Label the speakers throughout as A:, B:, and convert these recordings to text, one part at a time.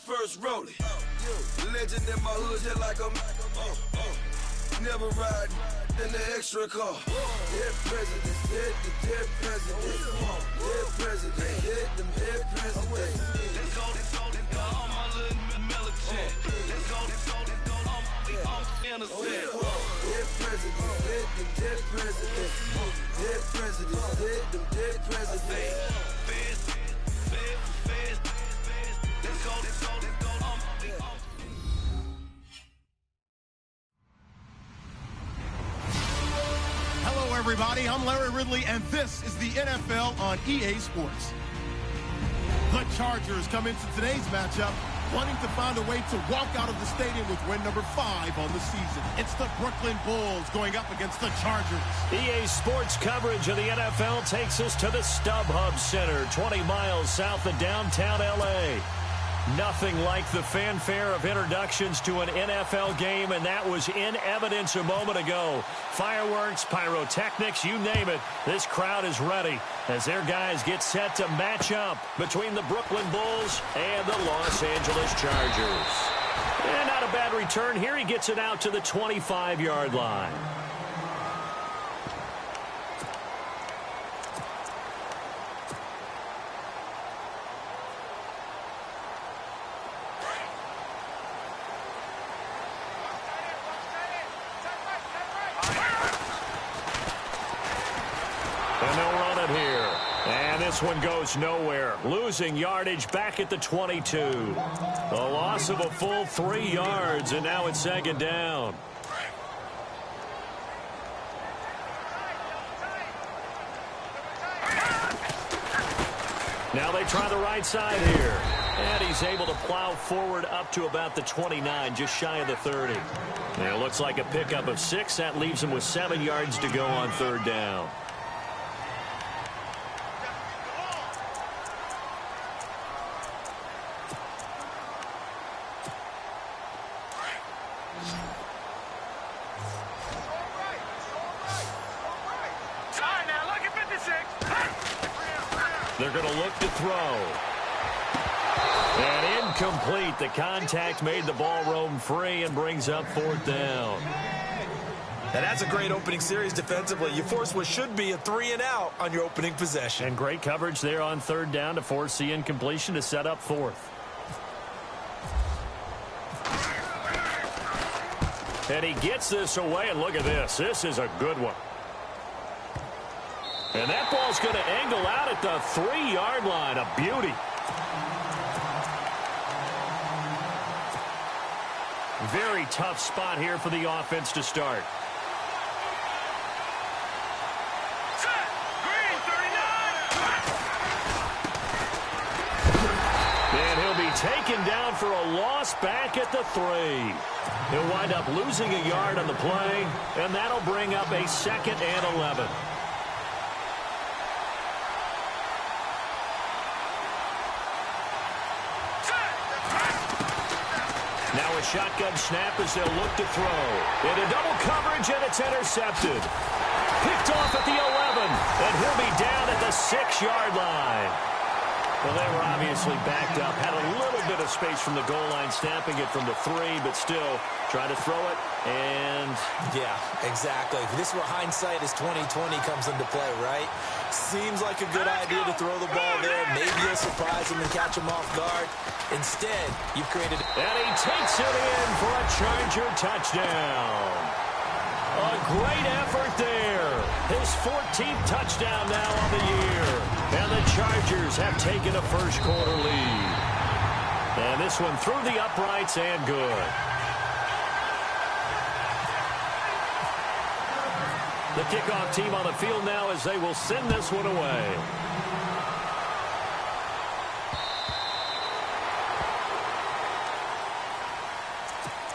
A: first rollie. Legend in my hood, just like I'm never riding in the extra car. Dead presidents, dead presidents. Dead presidents, dead presidents. Let's go, all my little militant. Let's go, innocent. Dead presidents, dead presidents. Dead presidents, dead presidents. Let's go.
B: Hello, everybody. I'm Larry Ridley, and this is the NFL on EA Sports. The Chargers come into today's matchup wanting to find a way to walk out of the stadium with win number 5 on the season. It's the Brooklyn Bulls going up against the Chargers.
C: EA Sports coverage of the NFL takes us to the StubHub Center, 20 miles south of downtown L.A. Nothing like the fanfare of introductions to an NFL game, and that was in evidence a moment ago. Fireworks, pyrotechnics, you name it. This crowd is ready as their guys get set to match up between the Brooklyn Bulls and the Los Angeles Chargers. And not a bad return here. He gets it out to the 25-yard line. And they'll run it here. And this one goes nowhere. Losing yardage back at the 22. A loss of a full 3 yards, and now it's second down. Now they try the right side here. And he's able to plow forward up to about the 29, just shy of the 30. And it looks like a pickup of 6. That leaves him with 7 yards to go on third down. They're going to look to throw. And incomplete. The contact made the ball roam free and brings up fourth down.
D: Now that's a great opening series defensively. You force what should be a 3-and-out on your opening possession.
C: And great coverage there on third down to force the incompletion to set up fourth. And he gets this away, and look at this. This is a good one. And that ball's going to angle out at the 3-yard line. A beauty. Very tough spot here for the offense to start. And he'll be taken down for a loss back at the 3. He'll wind up losing a yard on the play, and that'll bring up a 2nd and 11. Now a shotgun snap as they'll look to throw. Into double coverage, and it's intercepted. Picked off at the 11, and he'll be down at the 6-yard line. Well, they were obviously backed up. Had a little bit of space from the goal line, snapping it from the 3, but still trying to throw it, and...
D: Yeah, exactly. This is where hindsight is 20/20 comes into play, right? Seems like a good idea to throw the ball there. Maybe you'll surprise him and catch him off guard. Instead, you've created...
C: And he takes it in for a Charger touchdown. A great effort there. His 14th touchdown now on the year. And the Chargers have taken a first-quarter lead. And this one through the uprights and good. The kickoff team on the field now as they will send this one away.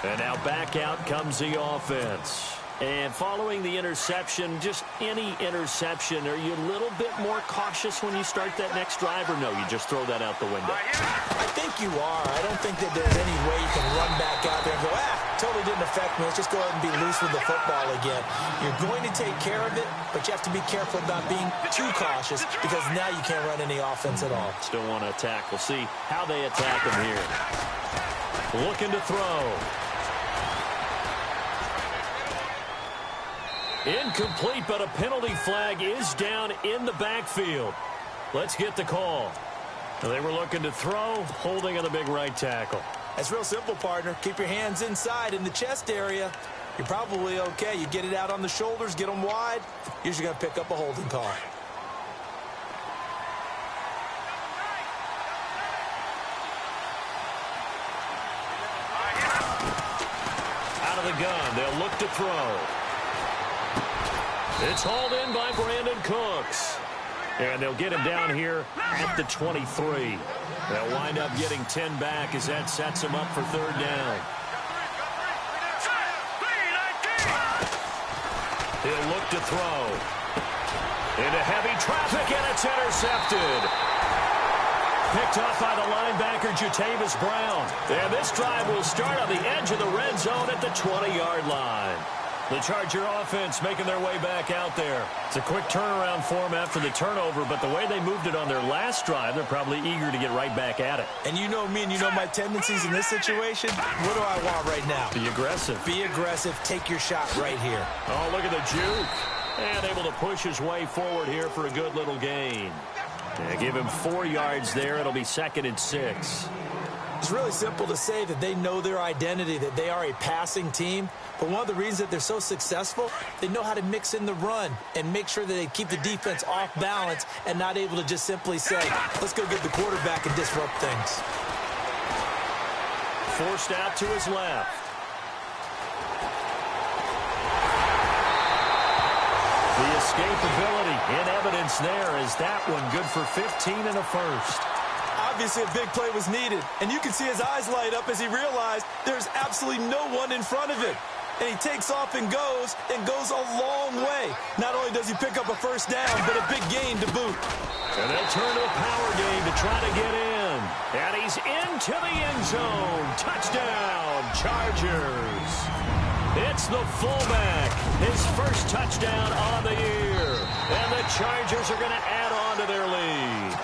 C: And now back out comes the offense. And following the interception, just any interception, are you a little bit more cautious when you start that next drive, or no, you just throw that out the window?
D: I think you are. I don't think that there's any way you can run back out there and go, totally didn't affect me. Let's just go ahead and be loose with the football again. You're going to take care of it, but you have to be careful about being too cautious because now you can't run any offense at all.
C: Still want to attack. We'll see how they attack him here. looking to throw. Incomplete, but a penalty flag is down in the backfield. Let's get the call. They were looking to throw, holding on the big right tackle.
D: That's real simple, partner. Keep your hands inside in the chest area. You're probably okay. You get it out on the shoulders, get them wide. Usually going to pick up a holding call.
C: Out of the gun, they'll look to throw. It's hauled in by Brandon Cooks. And they'll get him down here at the 23. They'll wind up getting 10 back as that sets him up for third down. He'll look to throw. Into heavy traffic, and it's intercepted. Picked off by the linebacker, Jatavis Brown. And this drive will start on the edge of the red zone at the 20-yard line. The Charger offense making their way back out there. It's a quick turnaround for them after the turnover, but the way they moved it on their last drive, they're probably eager to get right back at it.
D: And you know me and you know my tendencies in this situation. What do I want right now?
C: Be aggressive.
D: Be aggressive. Take your shot right here.
C: Oh, look at the juke. And able to push his way forward here for a good little gain. Yeah, give him 4 yards there. It'll be 2nd and 6.
D: It's really simple to say that they know their identity, that they are a passing team. But one of the reasons that they're so successful, they know how to mix in the run and make sure that they keep the defense off balance and not able to just simply say, let's go get the quarterback and disrupt things.
C: Forced out to his left. The escapability in evidence there is that one good for 15 and a first.
D: Obviously, a big play was needed, and you can see his eyes light up as he realized there's absolutely no one in front of him. And he takes off and goes a long way. Not only does he pick up a first down, but a big gain to boot.
C: And they'll turn to a power game to try to get in. And he's into the end zone. Touchdown, Chargers. It's the fullback. His first touchdown on the year. And the Chargers are going to add on to their lead.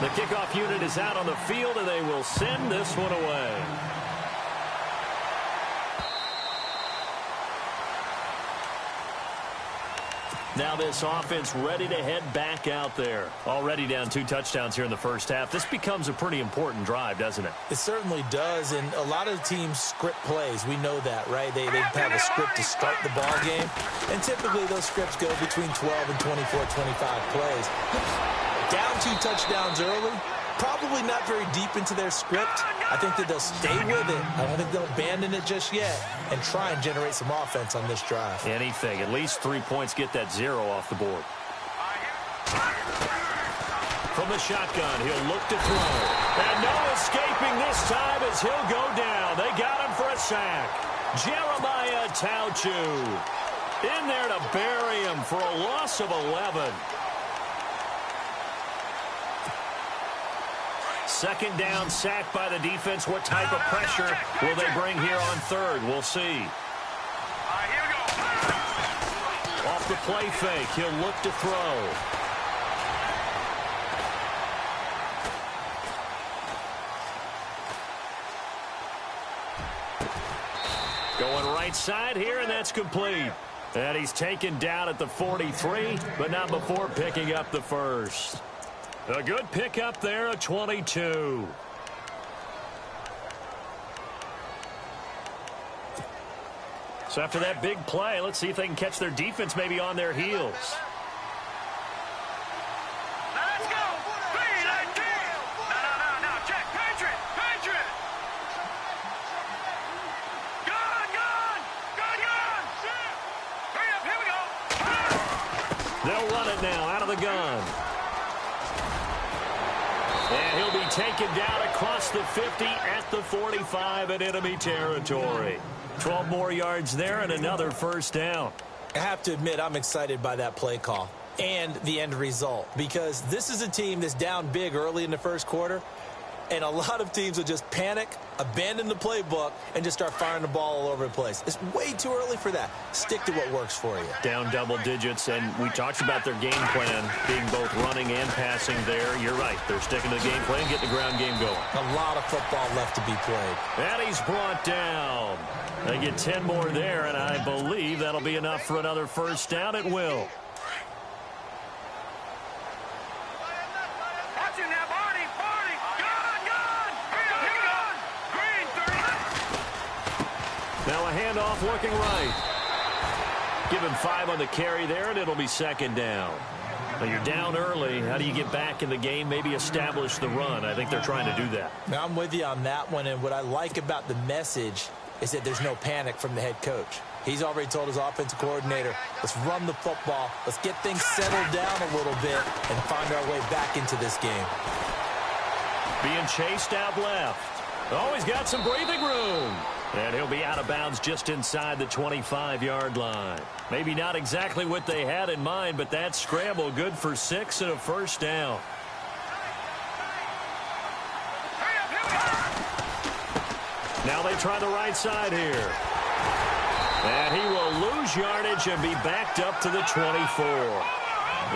C: The kickoff unit is out on the field, and they will send this one away. Now this offense ready to head back out there. Already down 2 touchdowns here in the first half. This becomes a pretty important drive, doesn't it?
D: It certainly does, and a lot of teams script plays. We know that, right? They have a script to start the ball game, and typically those scripts go between 12 and 24, 25 plays. Down 2 touchdowns early, probably not very deep into their script. I think that they'll stay with it. I don't think they'll abandon it just yet and try and generate some offense on this drive.
C: Anything. At least 3 points, get that 0 off the board. From the shotgun, he'll look to throw. And no escaping this time as he'll go down. They got him for a sack. Jeremiah Tauchu in there to bury him for a loss of 11. 2nd down, sack by the defense. What type of pressure will they bring here on 3rd? We'll see. Off the play fake, he'll look to throw. Going right side here, and that's complete. And he's taken down at the 43, but not before picking up the first. A good pickup there, a 22. So after that big play, let's see if they can catch their defense maybe on their heels.
E: Let's go. No. Check. Patriot. Gun. Hurry up. Here we go.
C: They'll run it now out of the gun. And he'll be taken down across the 50 at the 45 in enemy territory. 12 more yards there and another first down.
D: I have to admit, I'm excited by that play call and the end result, because this is a team that's down big early in the first quarter, and a lot of teams will just panic, abandon the playbook, and just start firing the ball all over the place. It's way too early for that. Stick to what works for you.
C: Down double digits, and we talked about their game plan being both running and passing there. You're right. They're sticking to the game plan, getting the ground game going.
D: A lot of football left to be played.
C: And he's brought down. They get 10 more there, and I believe that'll be enough for another first down. It will. Now a handoff looking right. Give him 5 on the carry there, and it'll be second down. Now you're down early. How do you get back in the game, maybe establish the run? I think they're trying to do that.
D: Now I'm with you on that one, and what I like about the message is that there's no panic from the head coach. He's already told his offensive coordinator, let's run the football, let's get things settled down a little bit and find our way back into this game.
C: Being chased out left. Oh, he's got some breathing room. And he'll be out of bounds just inside the 25-yard line. Maybe not exactly what they had in mind, but that scramble good for 6 and a first down. Now they try the right side here. And he will lose yardage and be backed up to the 24.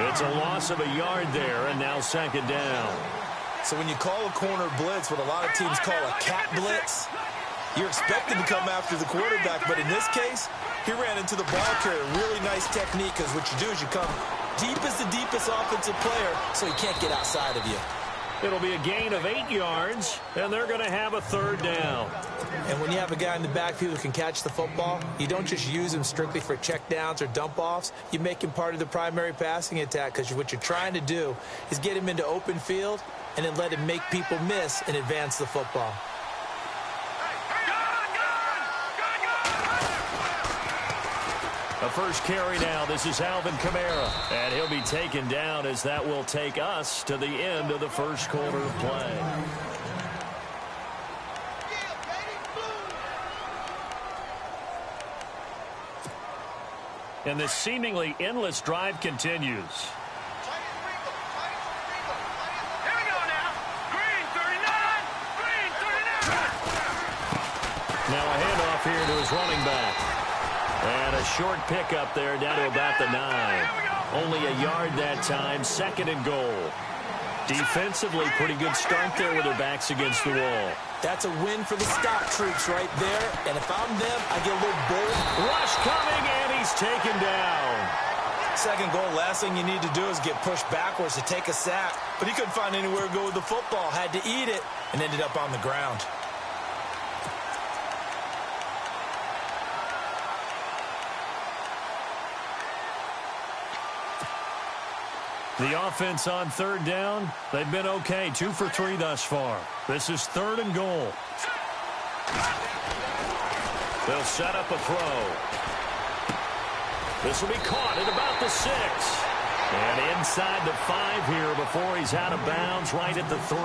C: It's a loss of a yard there, and now second down.
D: So when you call a corner blitz, what a lot of teams call a cat blitz, you're expected to come after the quarterback, but in this case, he ran into the ball carrier. Really nice technique, because what you do is you come deep as the deepest offensive player, so he can't get outside of you.
C: It'll be a gain of 8 yards, and they're going to have a third down.
D: And when you have a guy in the backfield who can catch the football, you don't just use him strictly for checkdowns or dump-offs. You make him part of the primary passing attack, because what you're trying to do is get him into open field and then let him make people miss and advance the football.
C: A first carry now. This is Alvin Kamara. And he'll be taken down as that will take us to the end of the first quarter of play. And this seemingly endless drive continues. Now a handoff here to his running back. And a short pickup there down to about the 9. Only a yard that time, second and goal. Defensively, pretty good start there with their backs against the wall.
D: That's a win for the stop troops right there. And if I'm them, I get a little bold.
C: Rush coming, and he's taken down.
D: Second goal, last thing you need to do is get pushed backwards to take a sack. But he couldn't find anywhere to go with the football. Had to eat it and ended up on the ground.
C: The offense on third down, they've been okay. 2 for 3 thus far. This is third and goal. They'll set up a throw. This will be caught at about the 6. And inside the 5 here before he's out of bounds right at the 3.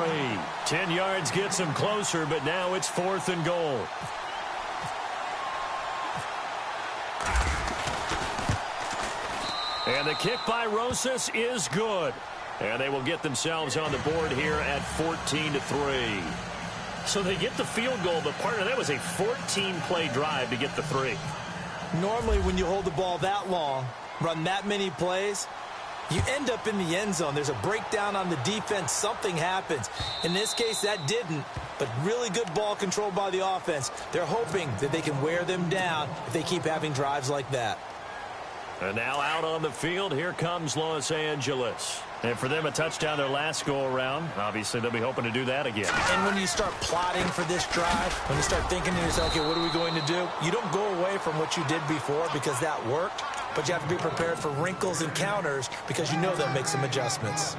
C: 10 yards gets him closer, but now it's 4th and goal. And the kick by Rosas is good. And they will get themselves on the board here at 14-3. So they get the field goal, but part of that was a 14-play drive to get the 3.
D: Normally when you hold the ball that long, run that many plays, you end up in the end zone. There's a breakdown on the defense. Something happens. In this case, that didn't. But really good ball control by the offense. They're hoping that they can wear them down if they keep having drives like that.
C: And now out on the field, here comes Los Angeles. And for them, a touchdown their last go-around. Obviously, they'll be hoping to do that again.
D: And when you start plotting for this drive, when you start thinking to yourself, okay, what are we going to do? You don't go away from what you did before because that worked, but you have to be prepared for wrinkles and counters because you know they'll make some adjustments.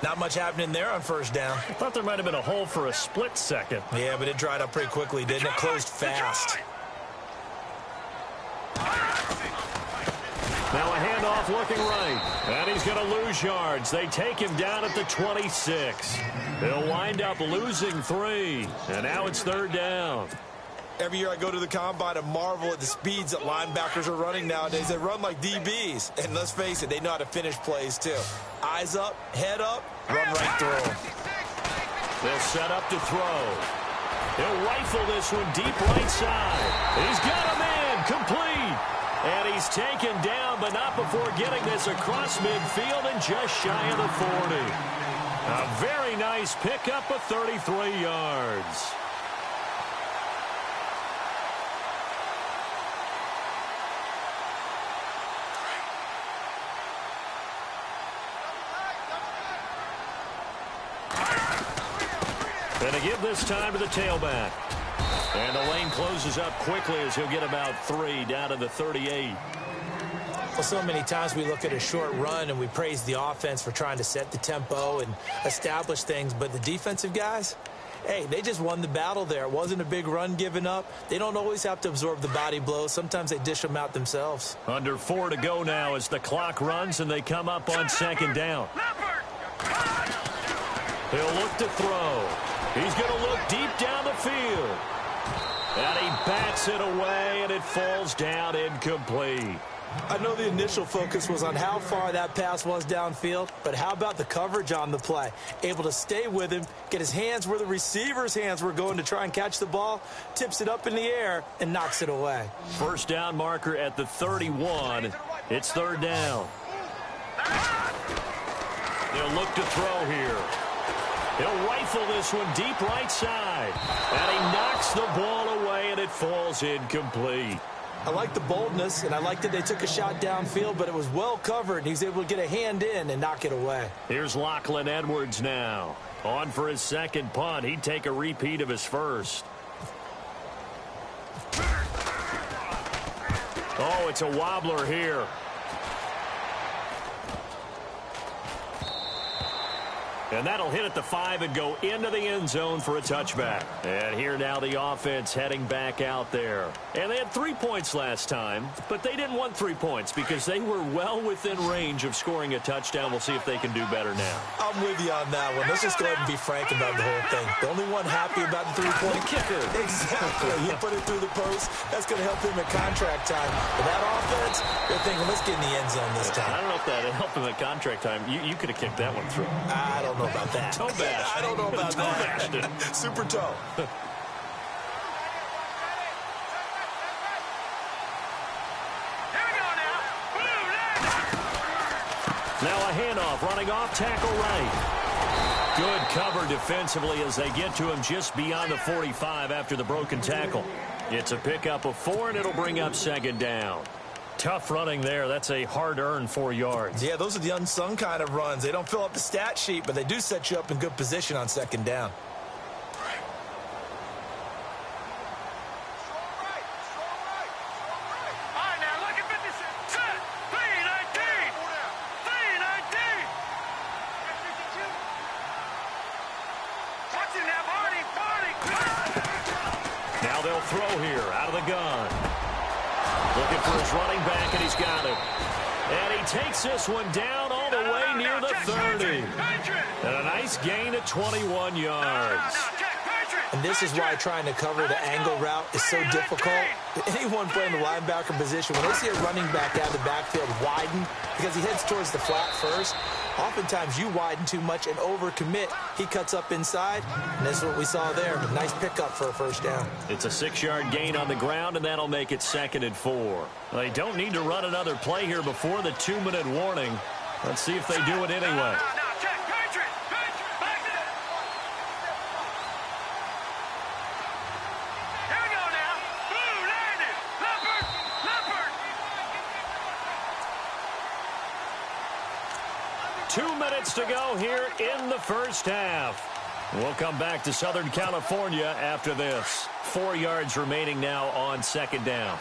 D: Not much happening there on first down.
C: I thought there might have been a hole for a split second.
D: Yeah, but it dried up pretty quickly, didn't it? Closed fast.
C: Now a handoff looking right. And he's going to lose yards. They take him down at the 26. They'll wind up losing 3. And now it's third down.
D: Every year I go to the combine and marvel at the speeds that linebackers are running nowadays. They run like DBs. And let's face it, they know how to finish plays too. Eyes up, head up, run right through them.
C: They'll set up to throw. He'll rifle this one deep right side. He's got him in. Complete. And he He's taken down, but not before getting this across midfield and just shy of the 40. A very nice pickup of 33 yards. And to give this time to the tailback. And the lane closes up quickly as he'll get about 3 down to the 38.
D: Well, so many times we look at a short run and we praise the offense for trying to set the tempo and establish things. But the defensive guys, hey, they just won the battle there. It wasn't a big run given up. They don't always have to absorb the body blows. Sometimes they dish them out themselves.
C: Under 4 to go now as the clock runs and they come up on second down. He'll look to throw. He's going to look deep down the field. And he bats it away, and it falls down incomplete.
D: I know the initial focus was on how far that pass was downfield, but how about the coverage on the play? Able to stay with him, get his hands where the receiver's hands were going to try and catch the ball, tips it up in the air, and knocks it away.
C: First down marker at the 31. It's third down. They'll look to throw here. He'll rifle this one deep right side. And he knocks the ball away, and it falls incomplete.
D: I like the boldness, and I like that they took a shot downfield, but it was well covered, and he's able to get a hand in and knock it away.
C: Here's Lachlan Edwards now. On for his second punt. He'd take a repeat of his first. Oh, it's a wobbler here. And that'll hit at the 5 and go into the end zone for a touchback. And here now the offense heading back out there. And they had 3 points last time, but they didn't want 3 points because they were well within range of scoring a touchdown. We'll see if they can do better now.
D: I'm with you on that one. Let's just go ahead and be frank about the whole thing. The only one happy about the 3-point
C: kicker.
D: Exactly. He put it through the post. That's going to help him at contract time. But that offense, they're thinking, let's get in the end zone this time.
C: I don't know if that helped him at contract time. You could have kicked that one through.
D: I don't know about that.
C: Toe bash.
D: I don't know about
C: toe bashed it.
D: Super toe.
C: Now a handoff running off tackle right. Good cover defensively as they get to him just beyond the 45 after the broken tackle. It's a pickup of 4, and it'll bring up second down. Tough running there. That's a hard-earned 4 yards.
D: Yeah, those are the unsung kind of runs. They don't fill up the stat sheet, but they do set you up in good position on second down.
C: Now they'll throw here out of the gun. Looking for his running back, and he's got it. And he takes this one down all the way near the 30. And a nice gain of 21 yards.
D: And this is why trying to cover the angle route is so difficult. Anyone playing the linebacker position, when they see a running back out of the backfield widen, because he heads towards the flat first, oftentimes you widen too much and overcommit. He cuts up inside, and this is what we saw there. Nice pickup for a first down.
C: It's a 6-yard gain on the ground, and that'll make it 2nd and 4. They don't need to run another play here before the 2-minute warning. Let's see if they do it anyway. To go here in the first half. We'll come back to Southern California after this. 4 yards remaining now on second down.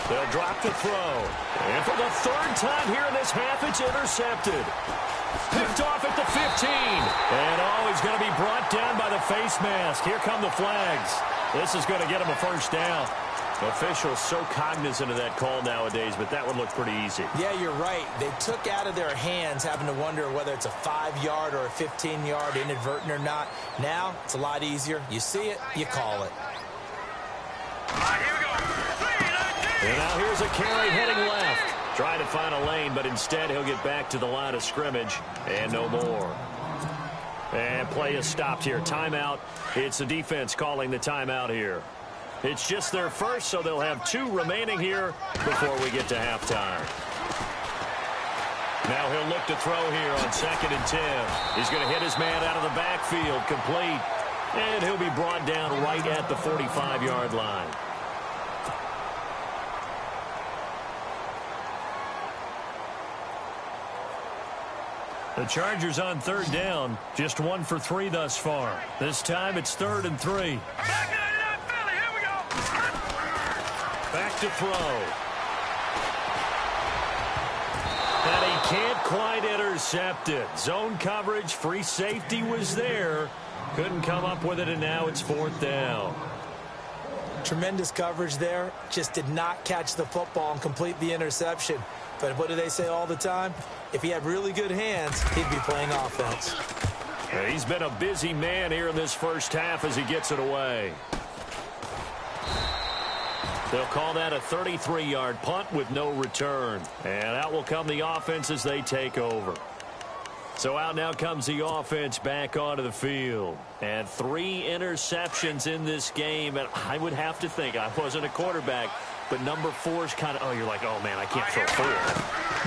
C: They'll drop the throw. And for the 3rd time here in this half, it's intercepted. Picked off at the 15. And he's going to be brought down by the face mask. Here come the flags. This is going to get him a first down. Officials so cognizant of that call nowadays, but that would look pretty easy.
D: Yeah, you're right. They took out of their hands having to wonder whether it's a 5-yard or a 15-yard, inadvertent or not. Now, it's a lot easier. You see it, you call it.
E: Here we go.
C: And now here's a carry heading left. Trying to find a lane, but instead he'll get back to the line of scrimmage and no more. And play is stopped here. Timeout. It's the defense calling the timeout here. It's just their first, so they'll have 2 remaining here before we get to halftime. Now he'll look to throw here on 2nd and 10. He's going to hit his man out of the backfield, complete. And he'll be brought down right at the 45-yard line. The Chargers on 3rd down, just 1 for 3 thus far. This time it's 3rd and 3. Back to throw. And he can't quite intercept it. Zone coverage, free safety was there. Couldn't come up with it, and now it's 4th down.
D: Tremendous coverage there. Just did not catch the football and complete the interception. But what do they say all the time? If he had really good hands, he'd be playing offense.
C: He's been a busy man here in this first half as he gets it away. They'll call that a 33-yard punt with no return. And out will come the offense as they take over. So out now comes the offense back onto the field. And 3 interceptions in this game. And I would have to think, I wasn't a quarterback, but number 4 is kind of, oh, you're like, oh, man, I can't throw 4.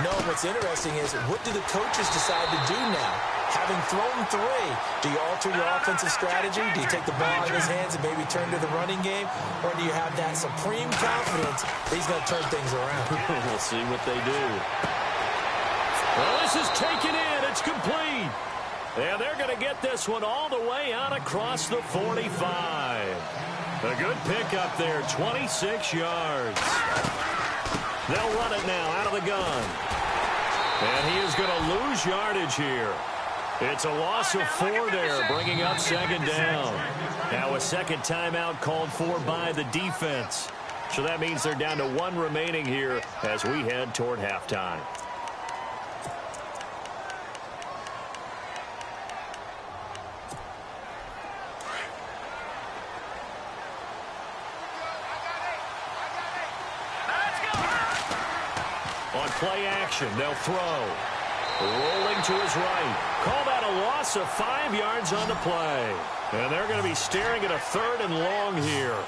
D: No, what's interesting is, what do the coaches decide to do now? Having thrown 3, do you alter your offensive strategy? Do you take the ball out of his hands and maybe turn to the running game? Or do you have that supreme confidence that he's going to turn things around?
C: We'll see what they do. Well, this is taken in. It's complete. And they're going to get this one all the way out across the 45. A good pickup there, 26 yards. They'll run it now out of the gun. And he is going to lose yardage here. It's a loss of 4 there, bringing up 2nd down. Now a second timeout called for by the defense. So that means they're down to 1 remaining here as we head toward halftime. On play action, they'll throw. Rolling to his right. Call that a loss of 5 yards on the play. And they're going to be staring at a 3rd and long here.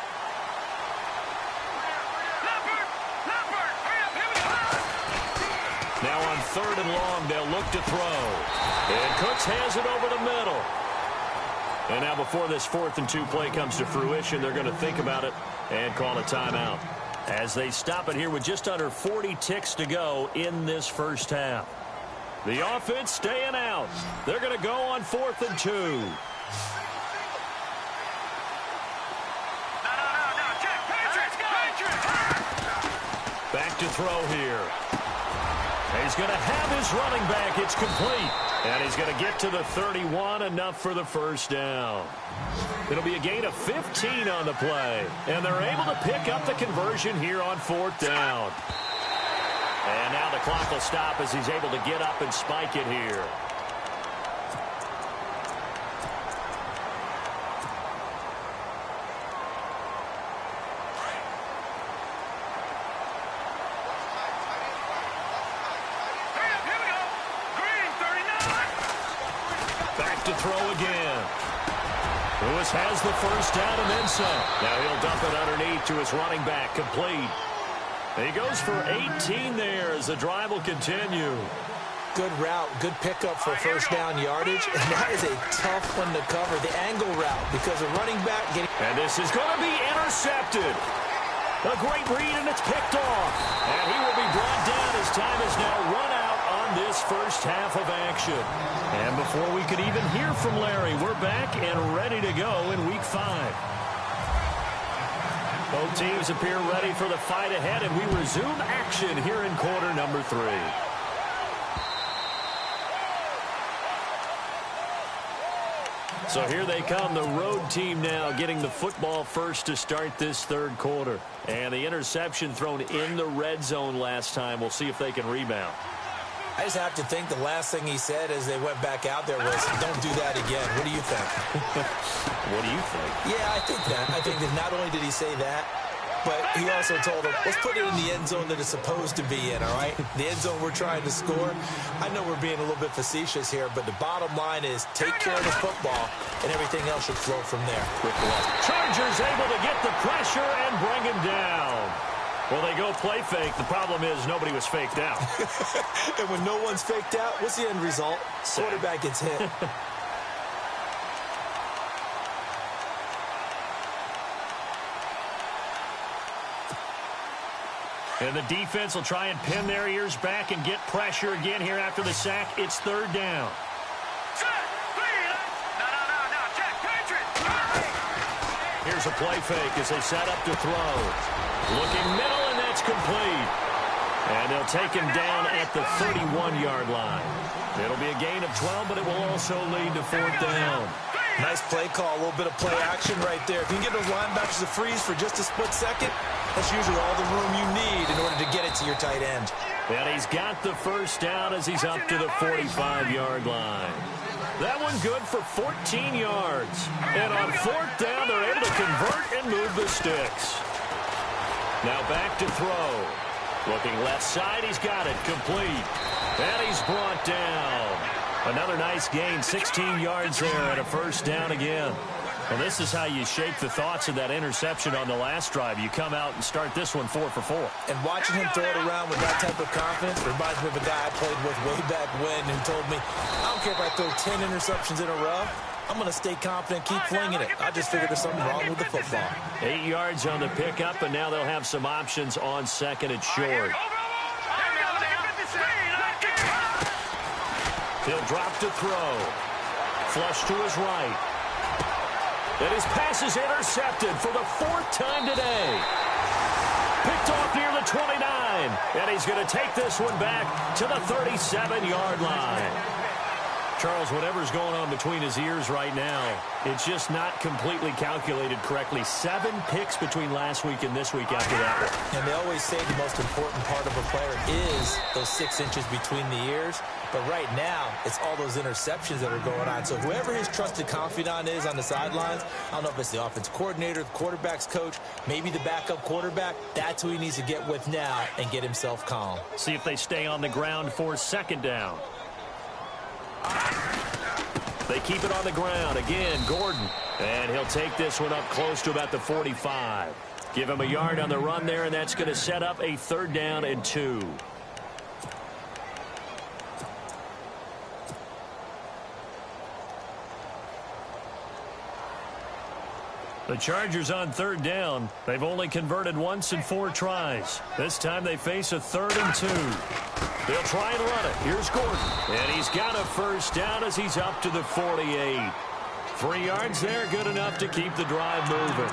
C: Now on 3rd and long, they'll look to throw. And Cooks has it over the middle. And now before this 4th and 2 play comes to fruition, they're going to think about it and call a timeout, as they stop it here with just under 40 ticks to go in this first half. The offense staying out. They're going to go on 4th and 2. Back to throw here. He's going to have his running back. It's complete. And he's going to get to the 31, enough for the first down. It'll be a gain of 15 on the play. And they're able to pick up the conversion here on 4th down. And now the clock will stop as he's able to get up and spike it here. Back to throw again. Lewis has the first down and then some. Now he'll dump it underneath to his running back, complete. He goes for 18 there as the drive will continue.
D: Good route, good pickup for first down yardage. And that is a tough one to cover, the angle route, because the running back getting...
C: And this is going to be intercepted. A great read, and it's picked off. And he will be brought down as time is now run out on this first half of action. And before we could even hear from Larry, we're back and ready to go in Week 5. Both teams appear ready for the fight ahead, and we resume action here in quarter number 3. So here they come, the road team now getting the football first to start this 3rd quarter. And the interception thrown in the red zone last time. We'll see if they can rebound.
D: I just have to think the last thing he said as they went back out there was, don't do that again. What do you think?
C: What do you think?
D: Yeah, I think that. I think that not only did he say that, But he also told him, let's put it in the end zone that it's supposed to be in, all right? The end zone we're trying to score. I know we're being a little bit facetious here, but the bottom line is take care of the football, and everything else should flow from there.
C: Chargers able to get the pressure and bring him down. Well, they go play fake. The problem is nobody was faked out.
D: And when no one's faked out, what's the end result? Quarterback gets hit.
C: And the defense will try and pin their ears back and get pressure again here after the sack. It's third down. Here's a play fake as they set up to throw. Looking middle, and that's complete. And they'll take him down at the 31-yard line. It'll be a gain of 12, but it will also lead to fourth down.
D: Nice play call, a little bit of play action right there. If you can get those linebackers to freeze for just a split second, that's usually all the room you need in order to get it to your tight end.
C: And he's got the first down as he's up to the 45-yard line. That one good for 14 yards. And on fourth down, they're able to convert and move the sticks. Now back to throw. Looking left side, he's got it, complete. And he's brought down. Another nice gain, 16 yards there and a first down again. Well, this is how you shape the thoughts of that interception on the last drive. You come out and start this one 4 for 4.
D: And watching him throw it around with that type of confidence reminds me of a guy I played with way back when who told me, I don't care if I throw 10 interceptions in a row. I'm going to stay confident, keep flinging it. I just figured there's something wrong with the football.
C: 8 yards on the pickup, and now they'll have some options on second and short. He'll drop to throw. Flush to his right. And his pass is intercepted for the fourth time today. Picked off near the 29. And he's going to take this one back to the 37-yard line. Charles, whatever's going on between his ears right now, it's just not completely calculated correctly. 7 picks between last week and this week after that one.
D: And they always say the most important part of a player is those 6 inches between the ears. But right now, it's all those interceptions that are going on. So whoever his trusted confidant is on the sidelines, I don't know if it's the offense coordinator, the quarterback's coach, maybe the backup quarterback, that's who he needs to get with now and get himself calm.
C: See if they stay on the ground for second down. They keep it on the ground. Again, Gordon. And he'll take this one up close to about the 45. Give him a yard on the run there, and that's going to set up a third down and 2. The Chargers on third down. They've only converted once in 4 tries. This time they face a 3rd and 2. They'll try and run it. Here's Gordon. And he's got a first down as he's up to the 48. 3 yards there, good enough to keep the drive moving.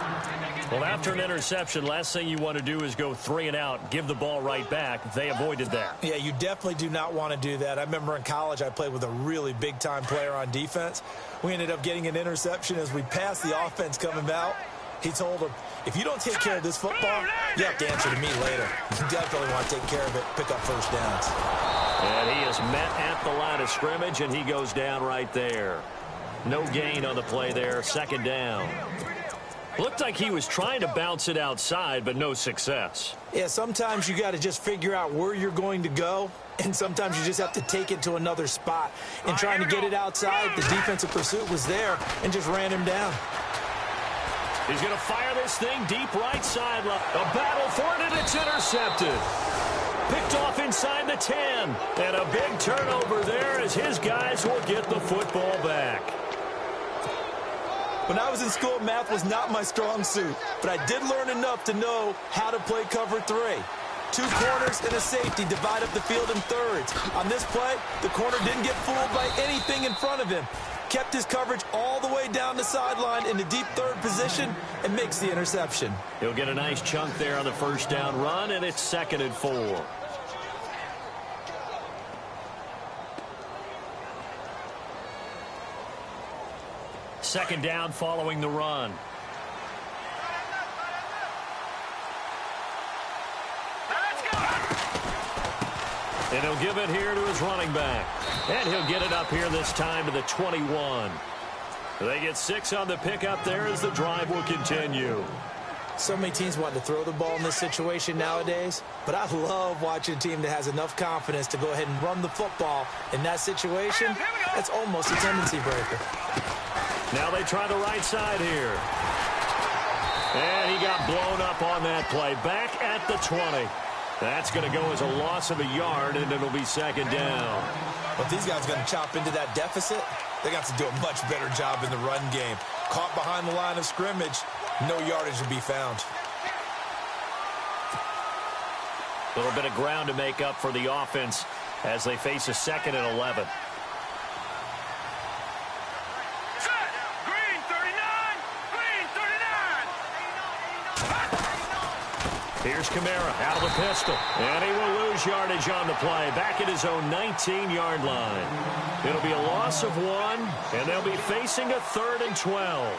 C: Well, after an interception, last thing you want to do is go 3 and out, give the ball right back. They avoided that.
D: Yeah, you definitely do not want to do that. I remember in college I played with a really big-time player on defense. We ended up getting an interception as we passed the offense coming out. He told him, if you don't take care of this football, you have to answer to me later. You definitely want to take care of it, pick up first downs.
C: And he is met at the line of scrimmage, and he goes down right there. No gain on the play there, second down. Looked like he was trying to bounce it outside, but no success.
D: Yeah, sometimes you got to just figure out where you're going to go, and sometimes you just have to take it to another spot. And trying to get it outside, the defensive pursuit was there and just ran him down.
C: He's going to fire this thing deep right sideline. A battle for it, and it's intercepted. Picked off inside the 10. And a big turnover there as his guys will get the football back.
D: When I was in school, math was not my strong suit, but I did learn enough to know how to play cover 3. 2 corners and a safety divide up the field in thirds. On this play, the corner didn't get fooled by anything in front of him. Kept his coverage all the way down the sideline in the deep third position and makes the interception.
C: He'll get a nice chunk there on the first down run, and it's 2nd and 4. Second down following the run. And he'll give it here to his running back. And he'll get it up here this time to the 21. They get 6 on the pickup there as the drive will continue.
D: So many teams want to throw the ball in this situation nowadays, but I love watching a team that has enough confidence to go ahead and run the football in that situation. That's almost a tendency breaker.
C: Now they try the right side here. And he got blown up on that play. Back at the 20. That's going to go as a loss of a yard, and it'll be second down.
D: But these guys are going to chop into that deficit. They got to do a much better job in the run game. Caught behind the line of scrimmage, no yardage to be found.
C: A little bit of ground to make up for the offense as they face a 2nd and 11. Here's Kamara out of the pistol. And he will lose yardage on the play. Back at his own 19-yard line. It'll be a loss of 1, and they'll be facing a 3rd and 12.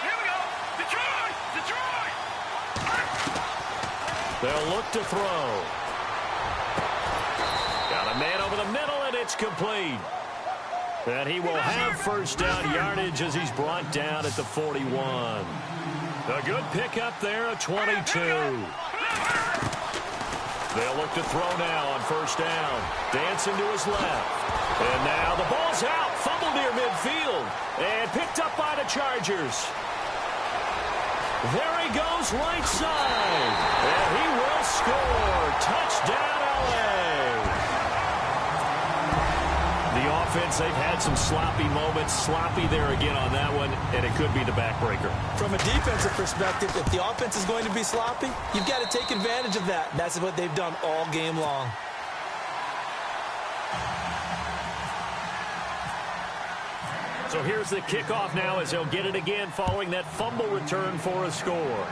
E: Here we go. Detroit!
C: They'll look to throw. Got a man over the middle, and it's complete. And he will have first down yardage as he's brought down at the 41. A good pickup there, a 22. They'll look to throw now on first down. Dancing to his left. And now the ball's out. Fumble near midfield. And picked up by the Chargers. There he goes right side. And he will score. Touchdown, LA. The offense, they've had some sloppy moments. Sloppy there again on that one, and it could be the backbreaker.
D: From a defensive perspective, if the offense is going to be sloppy, you've got to take advantage of that. That's what they've done all game long.
C: So here's the kickoff now as they'll get it again following that fumble return for a score.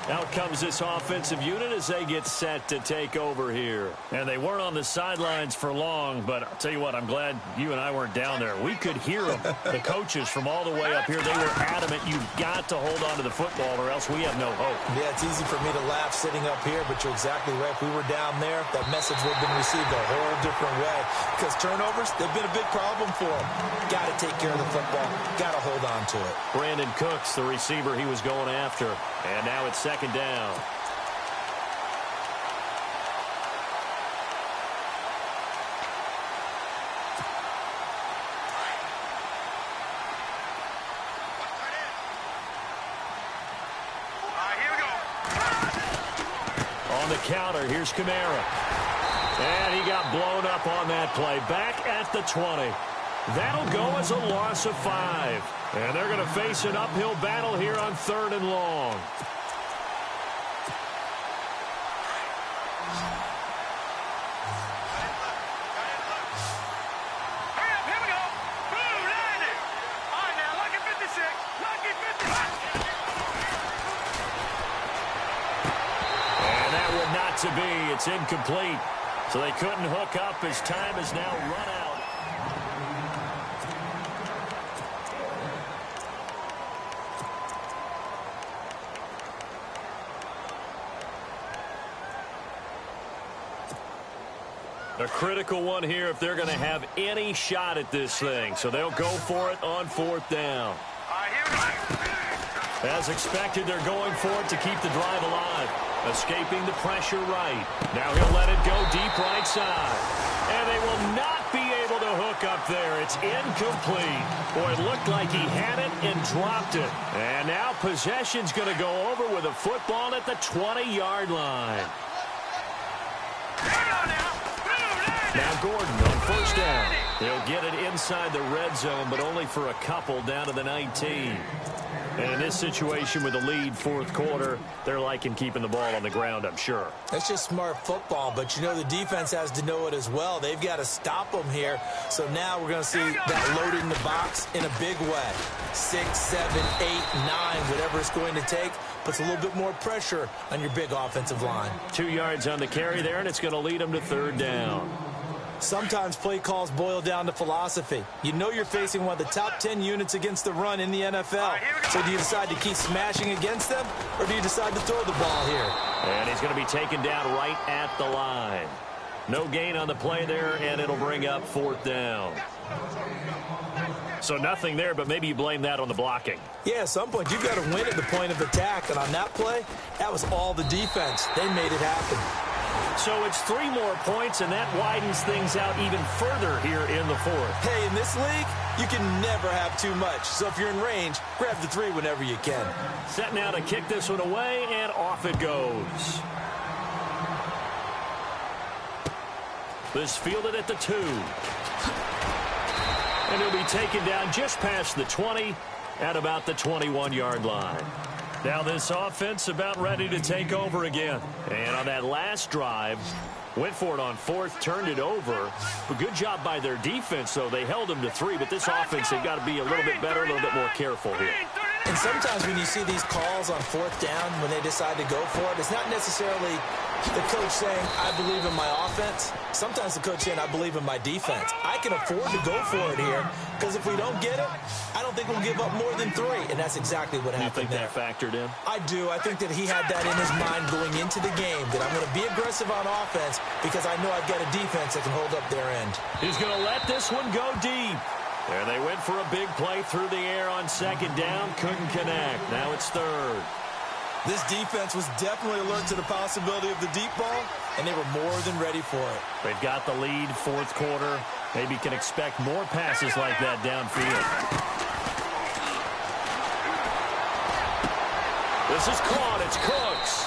C: Out comes this offensive unit as they get set to take over here. And they weren't on the sidelines for long, but I'll tell you what, I'm glad you and I weren't down there. We could hear them, the coaches from all the way up here. They were adamant, you've got to hold on to the football or else we have no hope.
D: Yeah, it's easy for me to laugh sitting up here, but you're exactly right. If we were down there, that message would have been received a whole different way. Because turnovers, they've been a big problem for them. Got to take care of the football. Got to hold on to it.
C: Brandon Cooks, the receiver he was going after. And now it's second down.
E: Here we go.
C: On the counter, here's Kamara. And he got blown up on that play. Back at the 20. That'll go as a loss of 5. And they're going to face an uphill battle here on 3rd and long.
E: Here we go. Boom, 90. All right, now, lucky 56. Lucky 56.
C: And that will not to be. It's incomplete. So they couldn't hook up as time is now run out. A critical one here if they're going to have any shot at this thing. So they'll go for it on 4th down.
E: All right, here we go.
C: As expected, they're going for it to keep the drive alive. Escaping the pressure right. Now he'll let it go deep right side. And they will not be able to hook up there. It's incomplete. Boy, it looked like he had it and dropped it. And now possession's going to go over with a football at the 20-yard line.
E: Hang on now.
C: Now Gordon on first down. He'll get it inside the red zone, but only for a couple down to the 19. And in this situation with the lead 4th quarter, they're liking keeping the ball on the ground, I'm sure.
D: That's just smart football, but you know the defense has to know it as well. They've got to stop them here. So now we're going to see that loaded in the box in a big way. 6, 7, 8, 9, whatever it's going to take, puts a little bit more pressure on your big offensive line.
C: 2 yards on the carry there, and it's going to lead them to 3rd down.
D: Sometimes play calls boil down to philosophy. You know you're facing one of the top 10 units against the run in the NFL. So do you decide to keep smashing against them, or do you decide to throw the ball here?
C: And he's going to be taken down right at the line. No gain on the play there, and it'll bring up 4th down. So nothing there, but maybe you blame that on the blocking.
D: Yeah, at some point, you've got to win at the point of attack. And on that play, that was all the defense. They made it happen.
C: So it's 3 more points, and that widens things out even further here in the 4th.
D: Hey, in this league, you can never have too much. So if you're in range, grab the 3 whenever you can.
C: Set now to kick this one away, and off it goes. This fielded at the 2. And he'll be taken down just past the 20 at about the 21-yard line. Now this offense about ready to take over again. And on that last drive, went for it on 4th, turned it over. But good job by their defense, though. They held them to 3, but this offense, they've got to be a little bit better, a little bit more careful here.
D: And sometimes when you see these calls on 4th down, when they decide to go for it, it's not necessarily the coach saying, I believe in my offense. Sometimes the coach saying, I believe in my defense. I can afford to go for it here, because if we don't get it, I don't think we'll give up more than 3. And that's exactly what happened there.
C: You think that factored in?
D: I do. I think that he had that in his mind going into the game, that I'm going to be aggressive on offense because I know I've got a defense that can hold up their end.
C: He's going to let this one go deep. And they went for a big play through the air on 2nd down. Couldn't connect. Now it's 3rd.
D: This defense was definitely alert to the possibility of the deep ball, and they were more than ready for it.
C: They've got the lead, 4th quarter. Maybe can expect more passes like that downfield. This is caught. It's Cooks.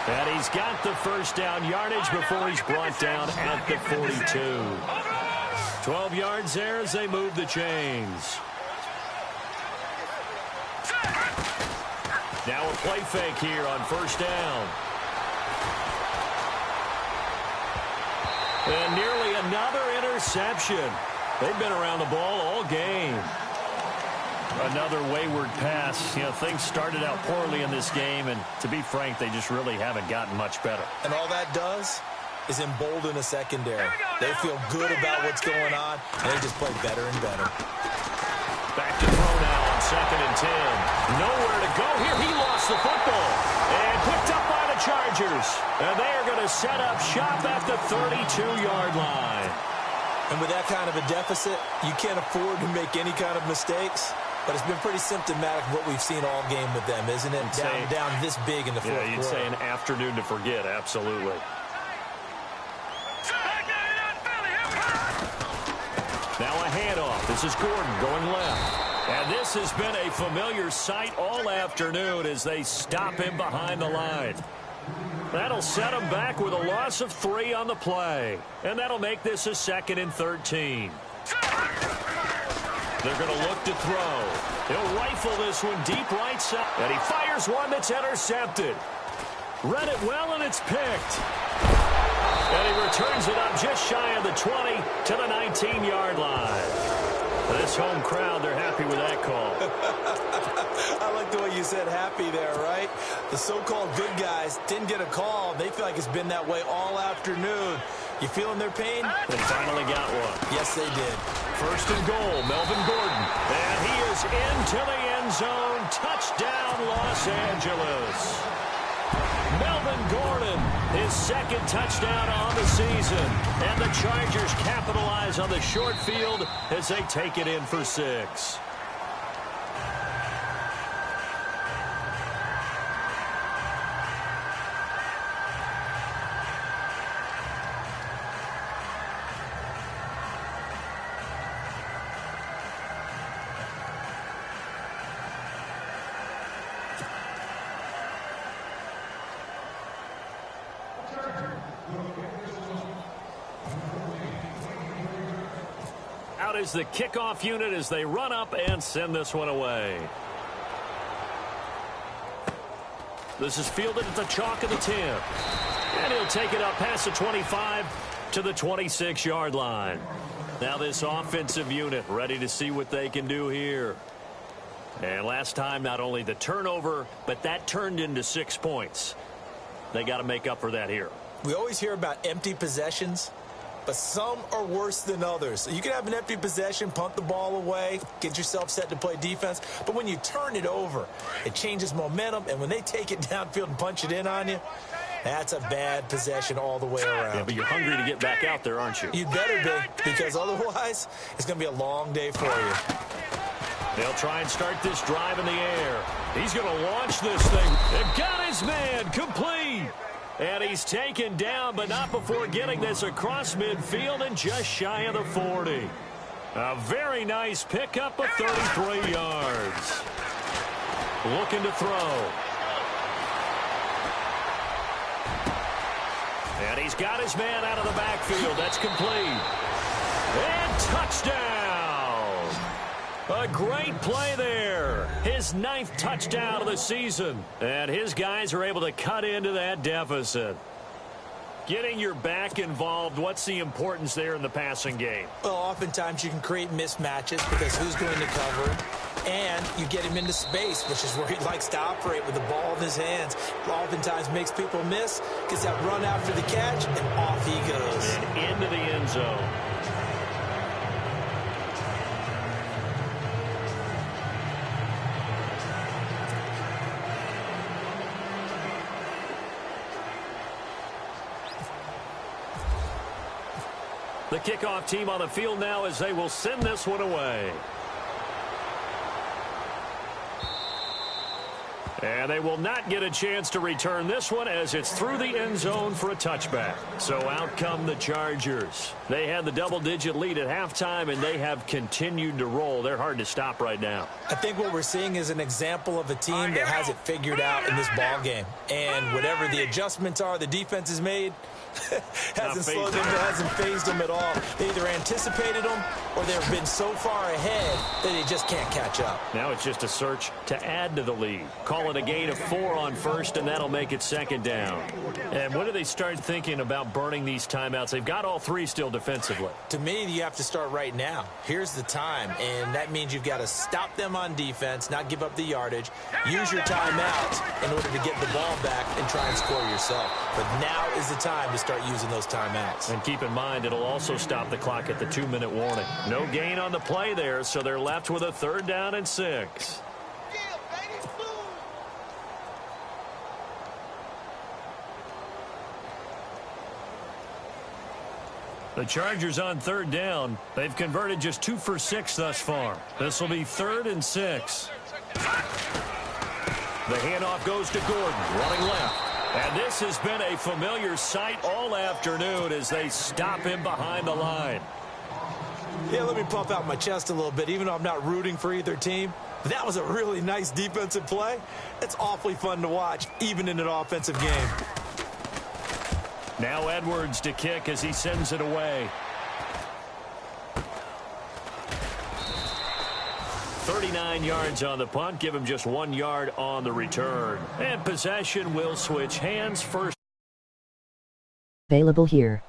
C: And he's got the 1st down yardage before he's brought down at the 42. 12 yards there as they move the chains. Now a play fake here on 1st down. And nearly another interception. They've been around the ball all game. Another wayward pass. You know, things started out poorly in this game, and to be frank, they just really haven't gotten much better.
D: And all that does is embolden a secondary. They feel good about what's going on, and they just play better and better.
C: Back to throw now on 2nd and 10. Nowhere to go here. He lost the football. And picked up by the Chargers. And they are going to set up shop at the 32-yard line.
D: And with that kind of a deficit, you can't afford to make any kind of mistakes. But it's been pretty symptomatic of what we've seen all game with them, isn't it? Down this big in the 4th quarter.
C: Yeah, you'd say an afternoon to forget, absolutely. Now a handoff. This is Gordon going left. And this has been a familiar sight all afternoon as they stop him behind the line. That'll set him back with a loss of 3 on the play. And that'll make this a 2nd and 13. They're going to look to throw. He'll rifle this one deep right side. And he fires one that's intercepted. Read it well, and it's picked. And he returns it up just shy of the 20 to the 19-yard line. This home crowd, they're happy with that call.
D: I like the way you said happy there, right? The so-called good guys didn't get a call. They feel like it's been that way all afternoon. You feeling their pain?
C: They finally got one.
D: Yes, they did.
C: 1st and goal, Melvin Gordon. And he is into the end zone. Touchdown, Los Angeles. Melvin Gordon, his 2nd touchdown on the season. And the Chargers capitalize on the short field as they take it in for 6. Out is the kickoff unit as they run up and send this one away. This is fielded at the chalk of the 10. And he'll take it up past the 25 to the 26-yard line. Now this offensive unit ready to see what they can do here. And last time, not only the turnover, but that turned into 6 points. They got to make up for that here.
D: We always hear about empty possessions, but some are worse than others. So you can have an empty possession, punt the ball away, get yourself set to play defense. But when you turn it over, it changes momentum. And when they take it downfield and punch it in on you, that's a bad possession all the way around.
C: Yeah, but you're hungry to get back out there, aren't you?
D: You better be, because otherwise it's going to be a long day for you.
C: They'll try and start this drive in the air. He's going to launch this thing. They've got his man complete. And he's taken down, but not before getting this across midfield and just shy of the 40. A very nice pickup of 33 yards. Looking to throw. And he's got his man out of the backfield. That's complete. And touchdown. A great play there. His 9th touchdown of the season. And his guys are able to cut into that deficit. Getting your back involved, what's the importance there in the passing game?
D: Well, oftentimes you can create mismatches because who's going to cover him? And you get him into space, which is where he likes to operate with the ball in his hands. Oftentimes makes people miss, gets that run after the catch, and off he goes.
C: And into the end zone. The kickoff team on the field now as they will send this one away. And they will not get a chance to return this one as it's through the end zone for a touchback. So out come the Chargers. They had the double-digit lead at halftime, and they have continued to roll. They're hard to stop right now.
D: I think what we're seeing is an example of a team that has it figured out in this ball game. And whatever the adjustments are the defense has made, hasn't slowed them, hasn't phased them at all. They either anticipated them or they've been so far ahead that they just can't catch up.
C: Now it's just a search to add to the lead. Call it a gain of 4 on first, and that'll make it 2nd down. And when do they start thinking about burning these timeouts? They've got all 3 still defensively.
D: To me, you have to start right now. Here's the time, and that means you've got to stop them on defense, not give up the yardage, use your timeouts in order to get the ball back and try and score yourself. But now is the time to start using those timeouts.
C: And keep in mind, it'll also stop the clock at the 2-minute warning. No gain on the play there, so they're left with a 3rd down and 6. The Chargers on 3rd down. They've converted just 2 for 6 thus far. This will be 3rd and 6. The handoff goes to Gordon, running left. And this has been a familiar sight all afternoon as they stop him behind the line.
D: Yeah, let me puff out my chest a little bit, even though I'm not rooting for either team. But that was a really nice defensive play. It's awfully fun to watch, even in an offensive game.
C: Now Edwards to kick as he sends it away. 39 yards on the punt. Give him just 1 yard on the return. And possession will switch hands first.
F: Available here.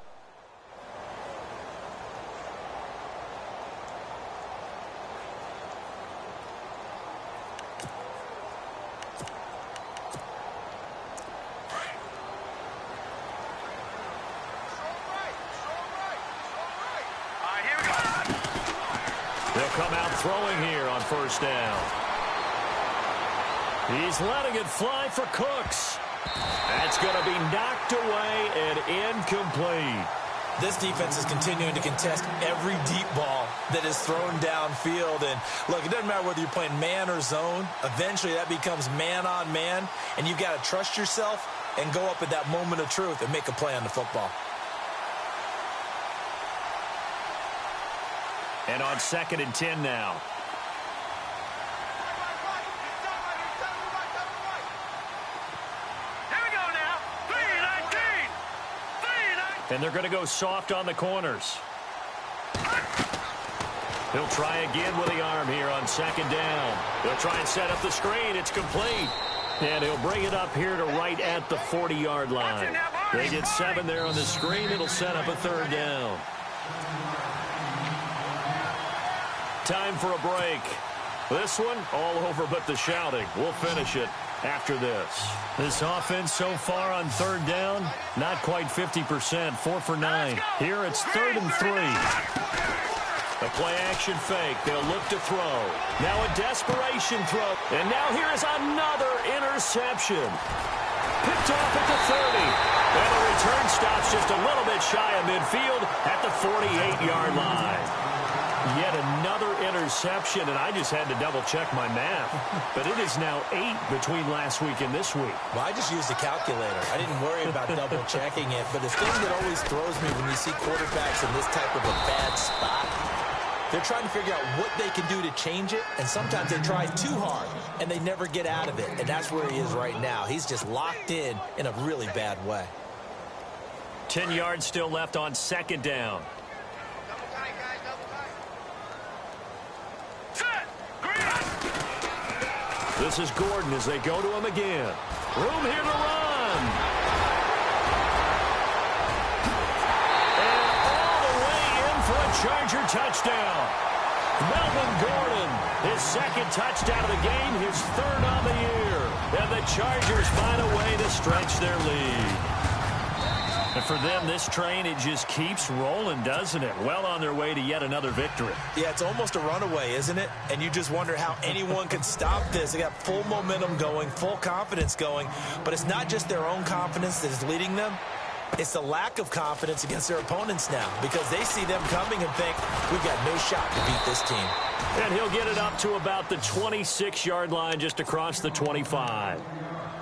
C: Come out throwing here on 1st down. He's letting it fly for Cooks. That's going to be knocked away and incomplete.
D: This defense is continuing to contest every deep ball that is thrown downfield. And look, it doesn't matter whether you're playing man or zone. Eventually that becomes man on man, and you've got to trust yourself and go up at that moment of truth and make a play on the football.
C: And on 2nd and 10 now.
E: Here we go now. 3-19.
C: And they're going to go soft on the corners. He'll try again with the arm here on 2nd down. He'll try and set up the screen. It's complete. And he'll bring it up here to right at the 40-yard line. They get 7 there on the screen. It'll set up a 3rd down. Time for a break. This one all over but the shouting. We'll finish it after this. This offense so far on third down, not quite 50%, 4 for 9. Here it's 3rd and 3. A play-action fake. They'll look to throw. Now a desperation throw. And now here is another interception. Picked off at the 30. And the return stops just a little bit shy of midfield at the 48-yard line. Yet another interception, and I just had to double-check my math. But it is now 8 between last week and this week.
D: Well, I just used a calculator. I didn't worry about double-checking it. But the thing that always throws me when you see quarterbacks in this type of a bad spot, they're trying to figure out what they can do to change it, and sometimes they try too hard, and they never get out of it. And that's where he is right now. He's just locked in a really bad way.
C: 10 yards still left on 2nd down. This is Gordon as they go to him again. Room here to run. And all the way in for a Charger touchdown. Melvin Gordon, his 2nd touchdown of the game, his 3rd on the year. And the Chargers find a way to stretch their lead. And for them, this train, it just keeps rolling, doesn't it? Well on their way to yet another victory.
D: Yeah, it's almost a runaway, isn't it? And you just wonder how anyone could stop this. They got full momentum going, full confidence going. But it's not just their own confidence that is leading them. It's the lack of confidence against their opponents now, because they see them coming and think, we've got no shot to beat this team.
C: And he'll get it up to about the 26-yard line, just across the 25.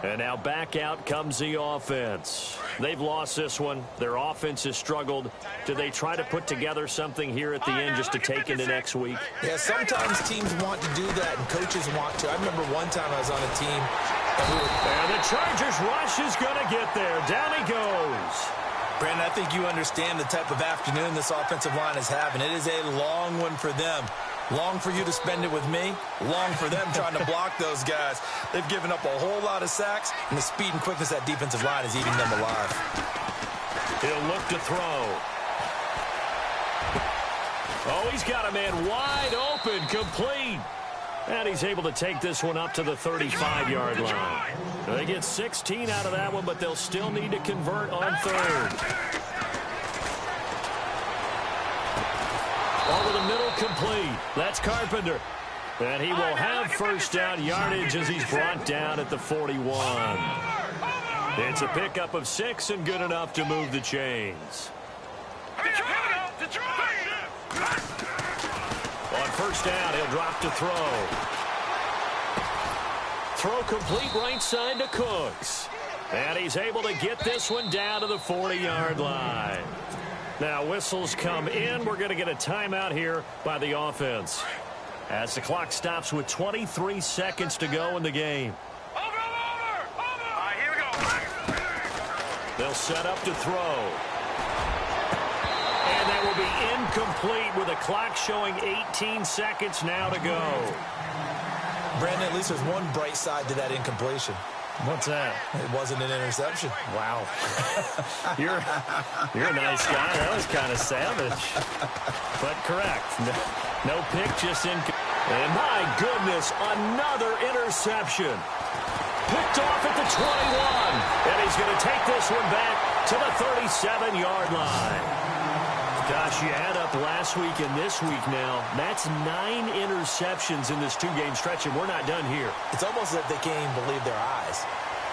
C: And now back out comes the offense. They've lost this one. Their offense has struggled. Do they try to put together something here at the end just to take into next week?
D: Yeah, sometimes teams want to do that and coaches want to. I remember one time I was on a team.
C: And the Chargers rush is going to get there. Down he goes.
D: Brandon, I think you understand the type of afternoon this offensive line is having. It is a long one for them. Long for you to spend it with me. Long for them trying to block those guys. They've given up a whole lot of sacks, and the speed and quickness of that defensive line is eating them alive.
C: He'll look to throw. Oh, he's got a man wide open, complete. And he's able to take this one up to the 35-yard line. They get 16 out of that one, but they'll still need to convert on 3rd. Over the middle, complete. That's Carpenter. And he will have 1st down yardage as he's brought down at the 41. It's a pickup of 6 and good enough to move the chains. On 1st down, he'll drop to throw. Throw complete right side to Cooks. And he's able to get this one down to the 40-yard line. Now whistles come in. We're going to get a timeout here by the offense as the clock stops with 23 seconds to go in the game.
E: Over. All right, here we go.
C: They'll set up to throw. And that will be incomplete with the clock showing 18 seconds now to go.
D: Brandon, at least there's one bright side to that incompletion.
C: What's that?
D: It wasn't an interception.
C: Wow. You're a nice guy. That was kind of savage. But correct. No pick, just in. And my goodness, another interception. Picked off at the 21. And he's going to take this one back to the 37-yard line. Gosh, you add up last week and this week now. That's 9 interceptions in this 2-game stretch, and we're not done here.
D: It's almost as if they can't even believe their eyes.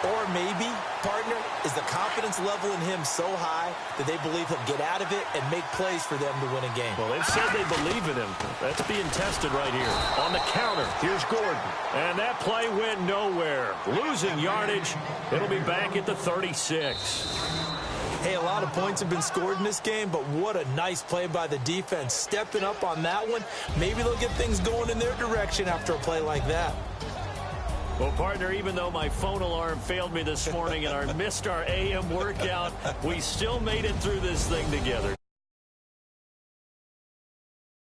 D: Or maybe, partner, is the confidence level in him so high that they believe he'll get out of it and make plays for them to win a game.
C: Well, they've said they believe in him. That's being tested right here. On the counter, here's Gordon. And that play went nowhere. Losing yardage. It'll be back at the 36.
D: Hey, a lot of points have been scored in this game, but what a nice play by the defense. Stepping up on that one, maybe they'll get things going in their direction after a play like that.
C: Well, partner, even though my phone alarm failed me this morning and I missed our AM workout, we still made it through this thing together.